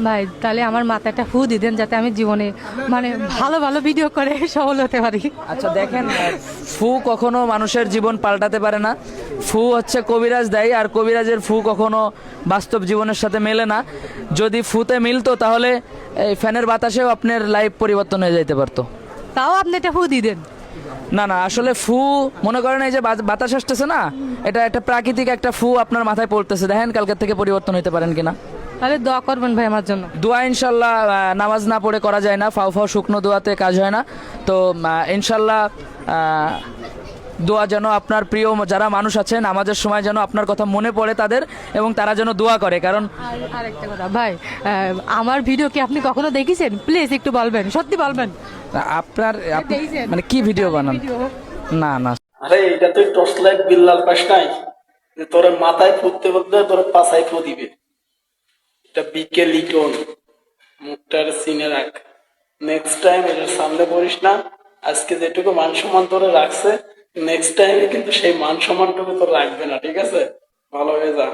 ভাই তাহলে আমার মাথায় একটা ফু দিতেন যাতে আমি জীবনে মানে ভালো ভালো ভিডিও করে সফল হতে পারি। আচ্ছা দেখেন, ফু কখনো মানুষের জীবন পাল্টাতে পারে না। ফু হচ্ছে কবিরাজ দেয়, আর কবিরাজের ফু কখনো বাস্তব জীবনের সাথে মেলে না। যদি ফুতে মিলতো তাহলে এই ফ্যানের বাতাসেও আপনার লাইফ পরিবর্তন হয়ে যেতে পারতো। তাও আপনি একটা ফু দিতেন। না না, আসলে ফু মনে করেন এই যে বাতাস আসতেছে না, এটা একটা প্রাকৃতিক একটা ফু আপনার মাথায় পড়তেছে, দেখেন কালকের থেকে পরিবর্তন হতে পারেন কিনা। তাহলে দোয়া করবেন ভাই আমার জন্য। দোয়া ইনশাল্লাহ নামাজ না পড়ে করা যায় না, ফাও ফাও শুকনো দোয়াতে কাজ হয় না। তো ইনশাল্লাহ দোয়া যেন আপনার প্রিয় যারা মানুষ আছে নামাজের সময় যেন আপনার কথা মনে পড়ে তাদের, এবং তারা যেন দোয়া করে। কারণ আর একটা কথা ভাই, আমার ভিডিও কি আপনি কখনো দেখেছেন? প্লিজ একটু বলবেন, সত্যি বলবেন। আপনি মানে কি ভিডিও বানান? না না, আরে এটা তুই টর্চ লাইট বিল্লাল পাস নাই যে তোর মাথায় ফুটতে বলতে তোর পাছায় ফু দিবে। এটা বিকে লিটন, মুখটার সিনে রাখ। নেক্সট টাইম এটার সামনে পড়িস না। আজকে যেটুকু মান সম্মান তোরে রাখছে, নেক্সট টাইমে কিন্তু সেই মান সম্মানটুকু তোর রাখবে না, ঠিক আছে? ভালো হয়ে যা।